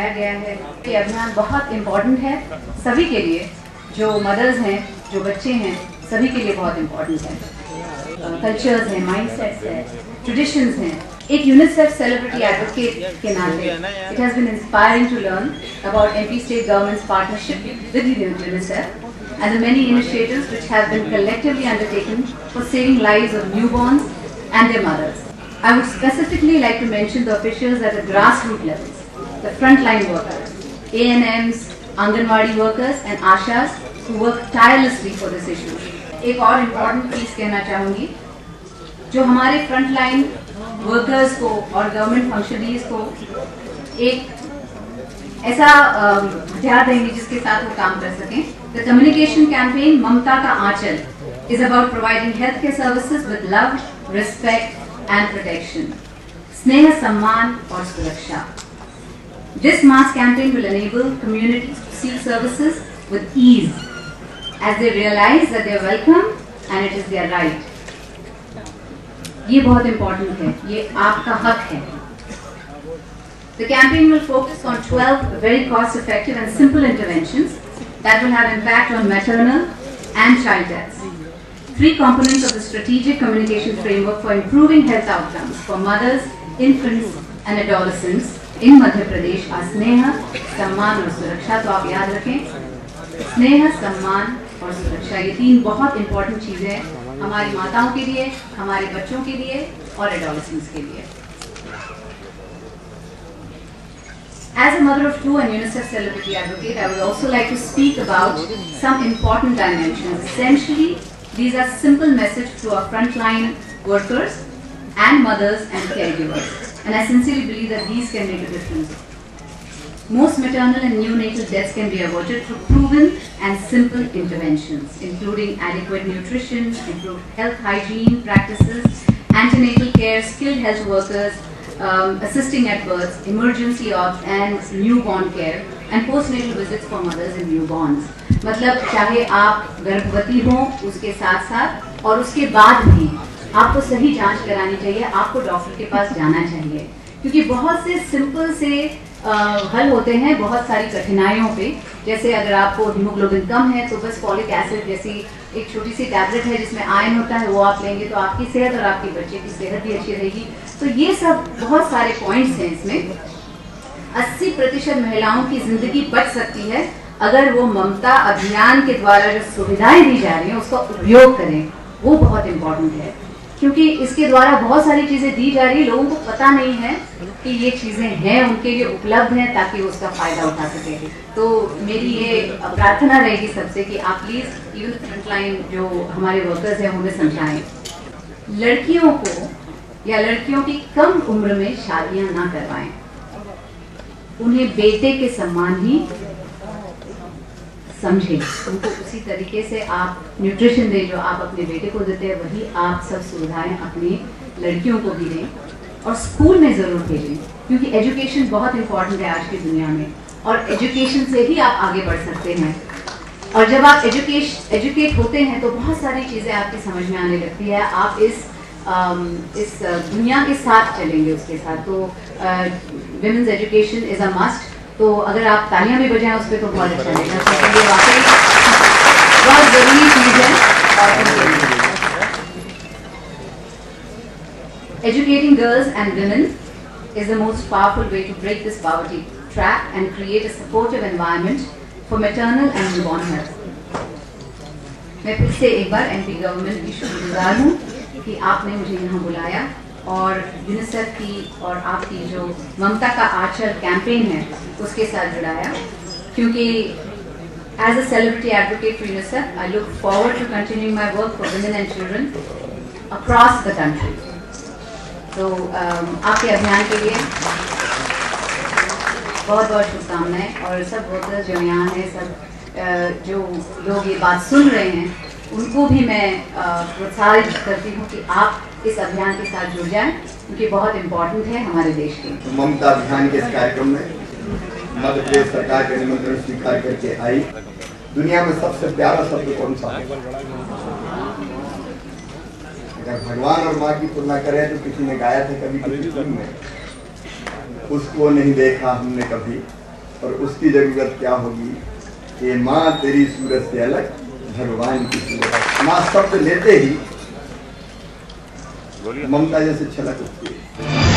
बुलाया गया है। ये अभियान बहुत इम्पोर्टेंट है सभी के लिए, जो मदर्स हैं, जो बच्चे हैं, सभी के लिए बहुत इम्पोर्टेंट है। कल्चर्स हैं, माइंडसेट्स हैं, ट्रेडिशंस हैं। एक यूनिसेफ सेलिब्रिटी एडवोकेट के नाते it has been inspiring to learn about MP state government's partnership with UNICEF and the many initiatives which have been collectively undertaken for saving lives of newborns and their mothers. I would specifically like to mention the officials at the grassroots levels, the frontline workers, ANMs, Anganwadi workers and Ashas who work tirelessly for this issue. एक और important चीज़ कहना चाहूँगी, जो हमारे frontline workers को और government functionaries को एक ऐसा हथियार देंगे जिसके साथ वो काम कर सकें। द कम्युनिकेशन कैंपेन ममता का आंचल is about providing healthcare services with love, respect and protection. स्नेह, सम्मान और सुरक्षा. This mass campaign will enable communities to seek services with ease as they realize that they are welcome and it is their right. ये बहुत important है, ये आपका हक है. The campaign will focus on 12 very cost-effective and simple interventions that will have impact on maternal and child deaths. 3 components of the strategic communication framework for improving health outcomes for mothers, infants and adolescents in Madhya Pradesh are स्नेह, सम्मान और सुरक्षा. तो आप याद रखें, स्नेह, सम्मान और सुरक्षा, ये 3 बहुत इंपॉर्टेंट चीज़ें हैं हमारी माताओं के लिए, हमारे बच्चों के लिए और एडोलेसेंट्स के लिए. As a mother of 2 and UNICEF celebrity advocate, I would also like to speak about some important dimensions. Essentially, these are simple messages to our frontline workers and mothers and caregivers. And I sincerely believe that these can make a difference. Most maternal and neonatal deaths can be avoided through proven and simple interventions, including adequate nutrition, improved health hygiene practices, antenatal care, skilled health workers, assisting at birth, emergency ops and newborn care, and postnatal visits for mothers and newborns. मतलब चाहे आप गर्भवती हो उसके साथ साथ और उसके बाद भी आपको सही जांच करानी चाहिए, आपको डॉक्टर के पास जाना चाहिए, क्योंकि बहुत से सिंपल से हल होते हैं बहुत सारी कठिनाइयों पे. जैसे अगर आपको हीमोग्लोबिन कम है तो बस फॉलिक एसिड जैसी एक छोटी सी टैबलेट है जिसमें आयरन होता है, वो आप लेंगे तो आपकी सेहत और आपके बच्चे की सेहत भी अच्छी रहेगी. तो ये सब बहुत सारे पॉइंट्स हैं. इसमें 80% महिलाओं की जिंदगी बच सकती है अगर वो ममता अभियान के द्वारा जो सुविधाएं दी जा रही हैं उसका उपयोग करें. वो बहुत इम्पोर्टेंट है, क्योंकि इसके द्वारा बहुत सारी चीज़ें दी जा रही है, लोगों को पता नहीं है कि ये चीज़ें हैं, उनके लिए उपलब्ध हैं ताकि वो उसका फ़ायदा उठा सके. तो मेरी ये प्रार्थना रहेगी सबसे कि आप प्लीज़ इवन फ्रंटलाइन जो हमारे वर्कर्स हैं उन्हें समझाएं, लड़कियों को या लड़कियों की कम उम्र में शादियाँ ना करवाएं, उन्हें बेटे के समान ही समझें. उनको उसी तरीके से आप न्यूट्रिशन दें जो आप अपने बेटे को देते हैं, वही आप सब सुविधाएं अपनी लड़कियों को भी दें और स्कूल में ज़रूर भेजें, क्योंकि एजुकेशन बहुत इंपॉर्टेंट है आज की दुनिया में और एजुकेशन से ही आप आगे बढ़ सकते हैं. और जब आप एजुकेट होते हैं तो बहुत सारी चीज़ें आपकी समझ में आने लगती है, आप इस दुनिया के साथ चलेंगे उसके साथ. तो women's education is a must. तो अगर आप तालियां भी बजाएं उस पर तो बहुत अच्छा लगेगा, क्योंकि ये वाकई बहुत ज़रूरी चीज़ है. Educating girls and women is the most powerful way to break this poverty trap and create a supportive environment for maternal and newborn health. मैं फिर से एक बार MP गवर्नमेंट की शुक्रगुजार हूँ कि आपने मुझे यहाँ बुलाया और यूनिसेफ की और आपकी जो ममता का आंचल कैंपेन है उसके साथ जुड़ाया, क्योंकि as a celebrity advocate for UNICEF I look forward to continuing my work for women and children across the country. तो आपके अभियान के लिए बहुत बहुत शुभकामनाएं. और सब वर्कर्स जो यहाँ हैं, सब जो लोग ये बात सुन रहे हैं, उनको भी मैं प्रोत्साहित करती हूँ कि आप इस अभियान के साथ जुड़ जाएं, क्योंकि बहुत इम्पोर्टेंट है हमारे देश के. ममता अभियान के इस कार्यक्रम में मध्य प्रदेश सरकार के निमंत्रण स्वीकार करके आई. दुनिया में सबसे प्यारा शब्द कौन सा है? अगर भगवान और माँ की तुलना करें तो किसी ने गाया था कभी किसी फिल्म में, उसको नहीं देखा हमने कभी और उसकी जरूरत क्या होगी कि माँ तेरी सूरत से अलग भगवान की सूरत। माँ शब्द लेते ही ममता जैसे छलक उठती है।